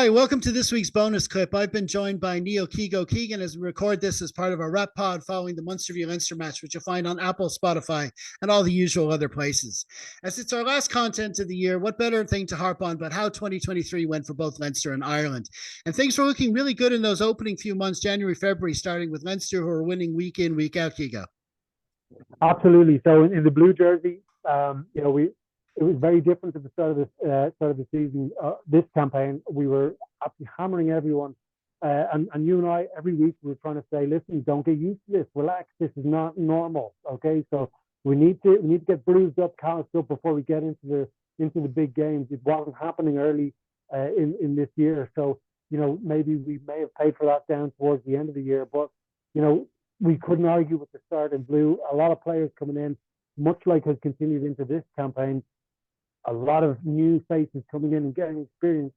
Hi, welcome to this week's bonus clip. I've been joined by Neil Keego Keegan as we record this as part of our rap pod following the Munster v Leinster match, which you'll find on Apple, Spotify, and all the usual other places. As it's our last content of the year, what better thing to harp on but how 2023 went for both Leinster and Ireland? And things were looking really good in those opening few months, January, February, starting with Leinster, who are winning week in, week out, Keego. Absolutely. So in the blue jersey, it was very different at the start of the season. This campaign, we were absolutely hammering everyone, and you and I every week we were trying to say, listen, don't get used to this. Relax. This is not normal. Okay, so we need to get bruised up, calloused up before we get into the big games. It wasn't happening early in this year, so maybe we may have paid for that down towards the end of the year, but we couldn't argue with the start in blue. A lot of players coming in, much like has continued into this campaign. A lot of new faces coming in and getting experience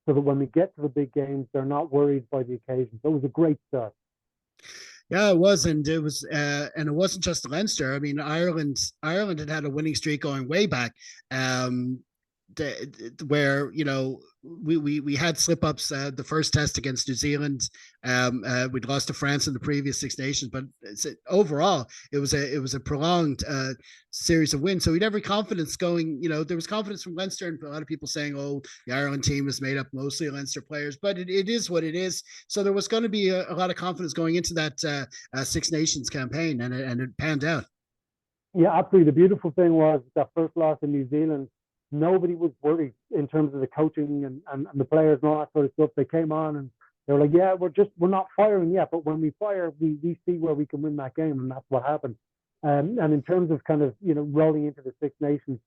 so that when we get to the big games, they're not worried by the occasion. So it was a great start. Yeah, it was, and it was, and it wasn't just Leinster. I mean, Ireland had a winning streak going way back. Where we had slip ups. The first test against New Zealand, we'd lost to France in the previous Six Nations, but overall it was a prolonged series of wins. So we'd every confidence going. There was confidence from Leinster, and a lot of people saying, "Oh, the Ireland team is made up mostly of Leinster players," but it is what it is. So there was going to be a lot of confidence going into that Six Nations campaign, and it panned out. Yeah, absolutely. The beautiful thing was that first loss in New Zealand. Nobody was worried in terms of the coaching and the players and all that sort of stuff. They came on and they were like, yeah, we're not firing yet, but when we fire, we see where we can win that game, and that's what happened. And in terms of kind of rolling into the Six Nations,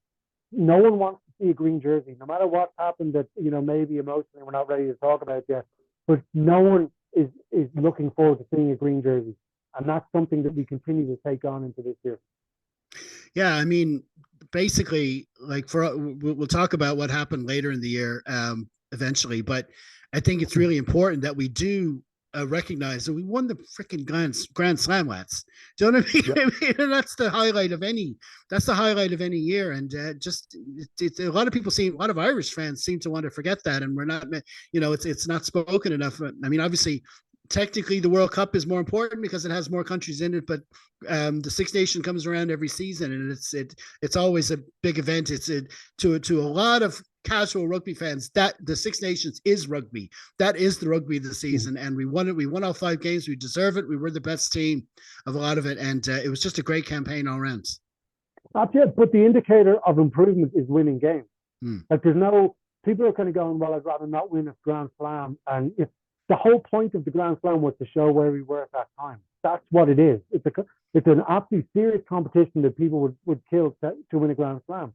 no one wants to see a green jersey, no matter what's happened. That maybe emotionally we're not ready to talk about yet, but no one is looking forward to seeing a green jersey, and that's something that we continue to take on into this year. Yeah, I mean, basically, like we'll talk about what happened later in the year, eventually, but I think it's really important that we do recognize that we won the freaking Grand Slam, lads. Do you know what I mean? Yep. I mean, that's the highlight of any year, and it's a lot of people a lot of Irish fans seem to want to forget that, and we're not, it's not spoken enough. I mean, obviously, technically the World Cup is more important because it has more countries in it, but the Six Nation comes around every season, and it's always a big event. It's to a lot of casual rugby fans that the Six Nations is rugby. That is the rugby of the season, and we won it. We won all 5 games. We deserve it. We were the best team of a lot of it, and it was just a great campaign all around. That's it. But the indicator of improvement is winning games. Like people are kind of going, well, I'd rather not win a Grand Slam, and if the whole point of the Grand Slam was to show where we were at that time. That's what it is. It's an absolutely serious competition that people would kill to win a Grand Slam.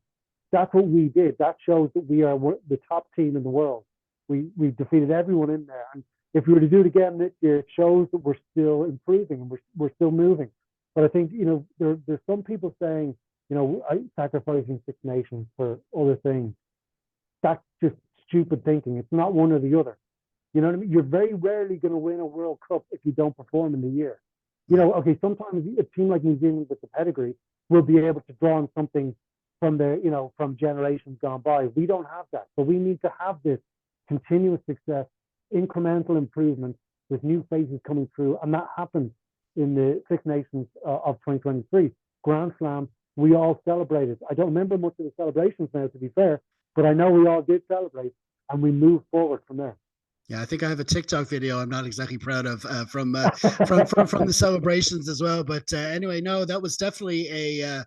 That's what we did. That shows that we are the top team in the world. We defeated everyone in there. And if we were to do it again this year, it shows that we're still improving and we're still moving. But I think, there's some people saying, sacrificing Six Nations for other things. That's just stupid thinking. It's not one or the other. You know what I mean? You're very rarely going to win a World Cup if you don't perform in the year. Okay, sometimes a team like New Zealand with the pedigree will be able to draw on something from from generations gone by. We don't have that. So we need to have this continuous success, incremental improvement with new faces coming through. And that happened in the Six Nations of 2023. Grand Slam, we all celebrated. I don't remember much of the celebrations now, to be fair, but I know we all did celebrate, and we moved forward from there. Yeah, I think I have a TikTok video I'm not exactly proud of from the celebrations as well. But anyway, no, that was definitely if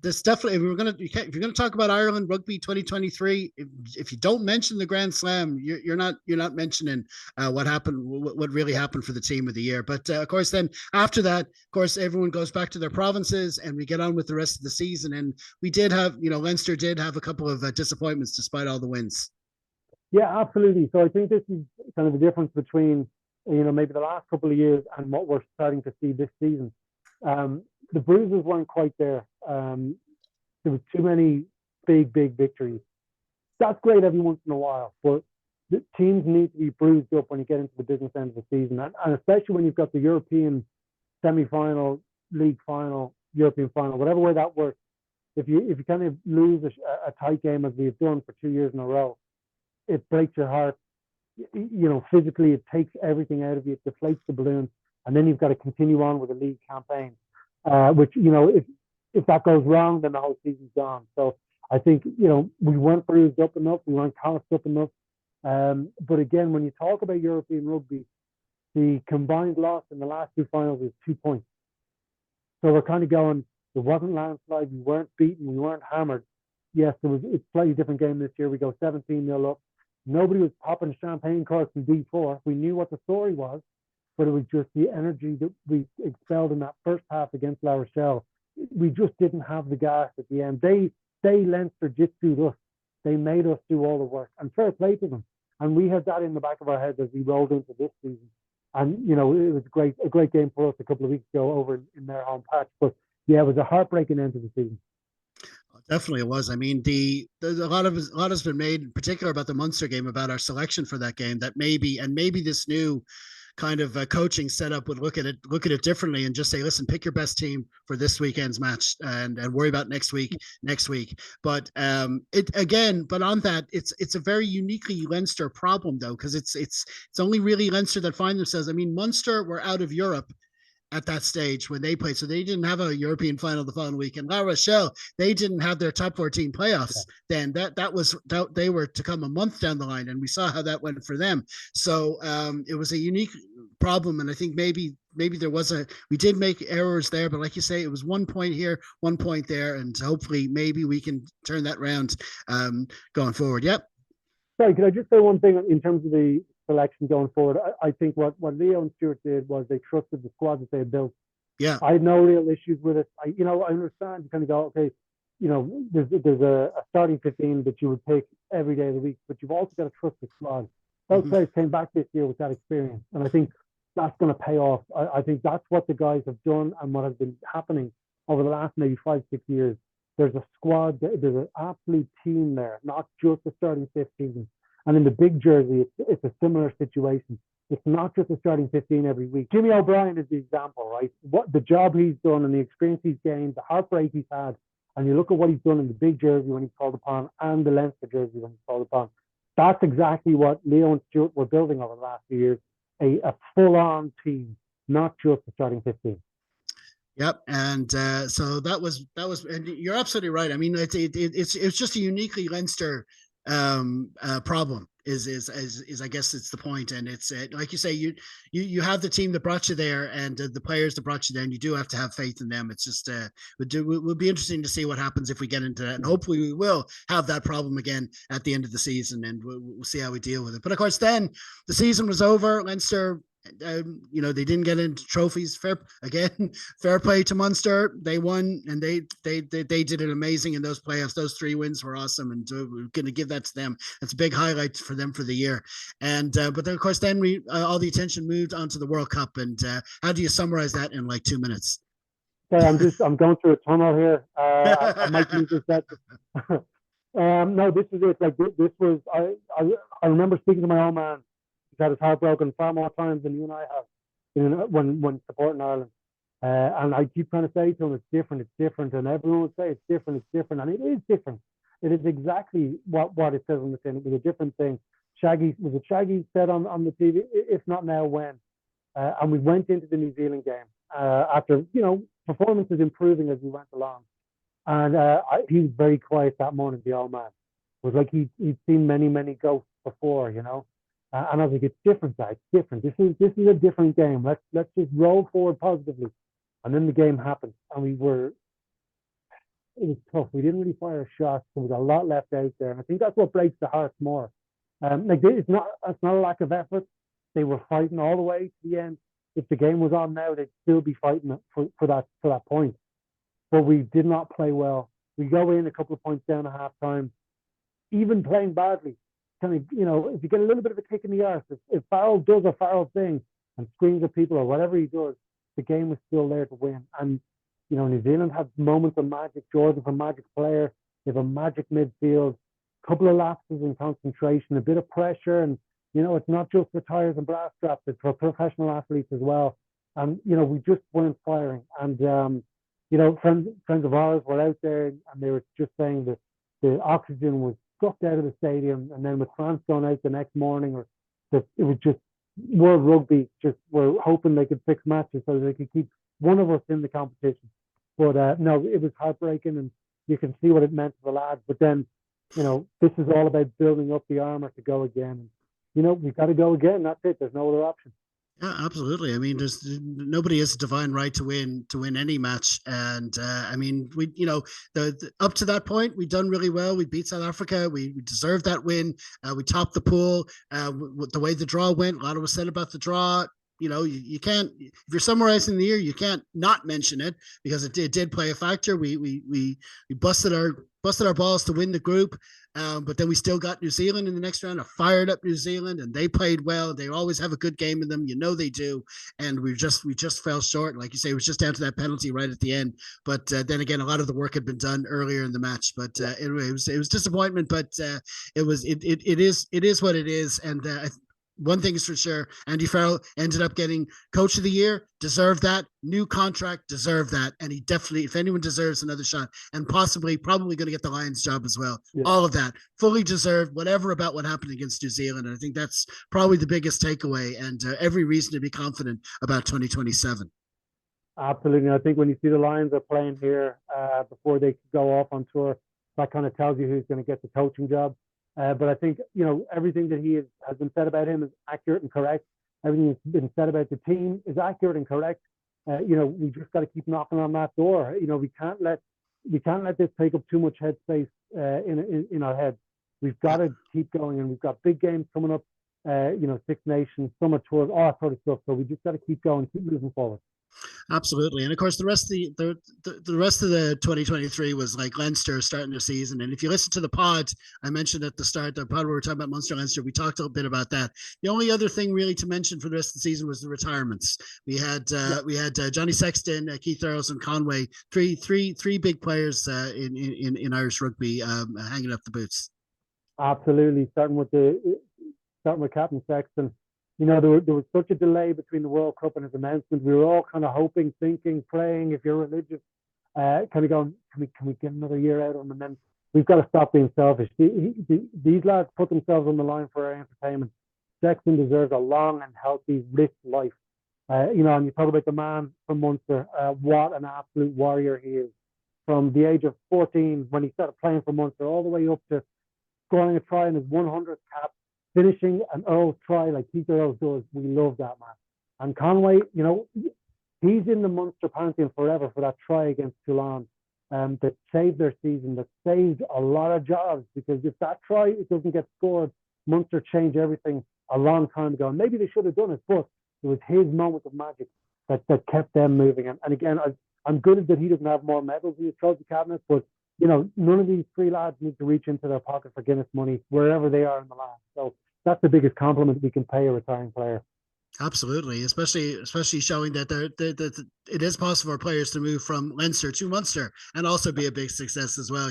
you're gonna talk about Ireland Rugby 2023, if you don't mention the Grand Slam, you're not mentioning what happened, what really happened for the team of the year. But of course, then after that, of course, everyone goes back to their provinces, and we get on with the rest of the season. And we did have, Leinster did have a couple of disappointments despite all the wins. Yeah, absolutely. So I think this is kind of the difference between, maybe the last couple of years and what we're starting to see this season. The bruises weren't quite there. There was too many big victories. That's great every once in a while, but the teams need to be bruised up when you get into the business end of the season, and especially when you've got the European semi-final, league final, European final, whatever way that works. If you kind of lose a tight game as we've done for 2 years in a row, it breaks your heart. physically it takes everything out of you, it deflates the balloon, and then you've got to continue on with a league campaign, which, if that goes wrong, then the whole season's gone. So I think, we weren't bruised up enough, we weren't calloused up enough. But again, when you talk about European rugby, the combined loss in the last two finals is 2 points. So we're kind of going, it wasn't landslide, we weren't beaten, we weren't hammered. Yes, it's a slightly different game this year. We go 17-0 up. Nobody was popping champagne corks in D4. We knew what the story was, but it was just the energy that we expelled in that first half against La Rochelle. We just didn't have the gas at the end. They Leinster jitsu'd us. They made us do all the work, and fair play to them. And we had that in the back of our heads as we rolled into this season. And, it was a great game for us a couple of weeks ago over in their home patch. But yeah, it was a heartbreaking end to the season. Definitely it was. I mean, a lot has been made, in particular about the Munster game, about our selection for that game. That maybe this new kind of coaching setup would look at it differently and just say, listen, pick your best team for this weekend's match and worry about next week. But but on that, it's a very uniquely Leinster problem though, because it's only really Leinster that find themselves. I mean, Munster were out of Europe at that stage when they played. So they didn't have a European final the following week. And La Rochelle, they didn't have their top 14 playoffs. Yeah. Then they were to come a month down the line, and we saw how that went for them. So it was a unique problem. And I think maybe we did make errors there, but like you say, it was 1 point here, 1 point there. And hopefully maybe we can turn that around going forward. Yep. Sorry, can I just say one thing in terms of the selection going forward? I think what Leo and Stuart did was they trusted the squad that they had built. Yeah. I had no real issues with it. I understand you kind of go, okay, there's a starting 15 that you would pick every day of the week, but you've also got to trust the squad. Those players came back this year with that experience, and I think that's going to pay off. I think that's what the guys have done and what has been happening over the last maybe 5-6 years. There's a squad, there's an absolute team there, not just a starting 15. And in the big jersey, it's a similar situation. It's not just a starting 15 every week. Jimmy O'Brien is the example, right? What the job he's done and the experience he's gained, the heartbreak he's had, and you look at what he's done in the big jersey when he's called upon and the Leinster jersey when he's called upon. That's exactly what Leo and Stuart were building over the last few years, a full-on team, not just a starting 15. Yep, and so that was, and you're absolutely right. I mean, it's just a uniquely Leinster problem. Is I guess it's the point, and it's like you say, you have the team that brought you there, and the players that brought you there, and you do have to have faith in them. It's just will be interesting to see what happens if we get into that, and hopefully we will have that problem again at the end of the season, and we'll see how we deal with it. But of course, then the season was over. Leinster, they didn't get into trophies. Fair play to Munster. They won, and they did it amazing in those playoffs. Those 3 wins were awesome, and we're going to give that to them. It's a big highlight for them for the year. And but then of course, then we all the attention moved onto the World Cup. And how do you summarize that in like 2 minutes? Okay, I'm going through a tunnel here. I might use this. No, this is it. Like this was. I remember speaking to my old man. He's had his heart broken far more times than you and I have, when supporting Ireland. And I keep trying to say to him, it's different. And everyone would say it's different. And it is different. It is exactly what it says on the tin. It was a different thing. Shaggy said on the TV, if not now, when? And we went into the New Zealand game after, performances improving as we went along. And he was very quiet that morning, the old man. It was like he'd seen many, many ghosts before, and I was like, it's different, guys. It's different. This is a different game. Let's just roll forward positively. And then the game happened, and it was tough. We didn't really fire a shot. There was a lot left out there, and I think that's what breaks the hearts more. It's not a lack of effort. They were fighting all the way to the end. If the game was on now, they'd still be fighting for that point. But we did not play well. We go in a couple of points down at halftime, even playing badly. Kind of, if you get a little bit of a kick in the arse, if Farrell does a Farrell thing and screams at people or whatever he does, the game was still there to win. And, New Zealand had moments of magic. Jordan's a magic player. They have a magic midfield, a couple of lapses in concentration, a bit of pressure. And, it's not just for tires and brass straps, it's for professional athletes as well. And, we just weren't firing. And, friends of ours were out there and they were just saying that the oxygen was sucked out of the stadium, and then with France going out the next morning or that it was just World Rugby just were hoping they could fix matches so they could keep one of us in the competition. But no, it was heartbreaking, and you can see what it meant to the lads. But then, this is all about building up the armor to go again. We've got to go again. That's it. There's no other option. Yeah, absolutely. I mean, there's nobody has a divine right to win any match, and I mean, the up to that point, we've done really well. We beat South Africa. We deserved that win. We topped the pool. The way the draw went, a lot was said about the draw. You can't, if you're summarizing the year, you can't not mention it because it did play a factor. We busted our balls to win the group, but then we still got New Zealand in the next round, a fired up New Zealand, and they played well. They always have a good game in them, they do. And we just fell short. Like you say, it was just down to that penalty right at the end. But then again, a lot of the work had been done earlier in the match. But anyway, it was disappointment. But it is what it is. And one thing is for sure, Andy Farrell ended up getting Coach of the Year, deserved that, new contract, deserved that, and he definitely, if anyone deserves another shot, and probably going to get the Lions job as well, all of that, fully deserved, whatever about what happened against New Zealand, and I think that's probably the biggest takeaway, and every reason to be confident about 2027. Absolutely. I think when you see the Lions are playing here before they go off on tour, that kind of tells you who's going to get the coaching job. But I think, everything that has been said about him is accurate and correct. Everything that's been said about the team is accurate and correct. We just got to keep knocking on that door. We can't let this take up too much headspace in our heads. We've got to keep going, and we've got big games coming up. Six Nations, summer tours, all that sort of stuff. So we just got to keep going, keep moving forward. Absolutely, and of course the rest of the 2023 was like Leinster starting their season. And if you listen to the pod, I mentioned at the start the pod where we were talking about Munster Leinster, we talked a little bit about that. The only other thing really to mention for the rest of the season was the retirements. We had Johnny Sexton, Keith Earls, and Conway, three big players in Irish rugby hanging up the boots. Absolutely, starting with Captain Sexton. There was such a delay between the World Cup and his announcement. We were all kind of hoping, thinking, praying, if you're religious, kind of going, can we get another year out of him? And then we've got to stop being selfish. These lads put themselves on the line for our entertainment. Sexton deserves a long and healthy, rich life. And you talk about the man from Munster, what an absolute warrior he is. From the age of 14, when he started playing for Munster, all the way up to scoring a try in his 100th cap, finishing an Earls try like Keith Earls does. We love that man. And Conway, he's in the Munster pantheon forever for that try against Toulon that saved their season, that saved a lot of jobs, because if that try doesn't get scored, Munster changed everything a long time ago. And maybe they should have done it, but it was his moment of magic that kept them moving. And again, I'm good that he doesn't have more medals in his trophy cabinet, but none of these three lads need to reach into their pocket for Guinness money wherever they are in the land. So that's the biggest compliment we can pay a retiring player. Absolutely, especially showing that it is possible for players to move from Leinster to Munster and also be a big success as well.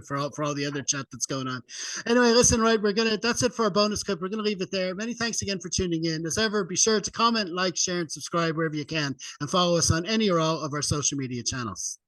For all the other chat that's going on. Anyway, listen, right, that's it for our bonus clip. We're gonna leave it there. Many thanks again for tuning in. As ever, be sure to comment, like, share, and subscribe wherever you can, and follow us on any or all of our social media channels.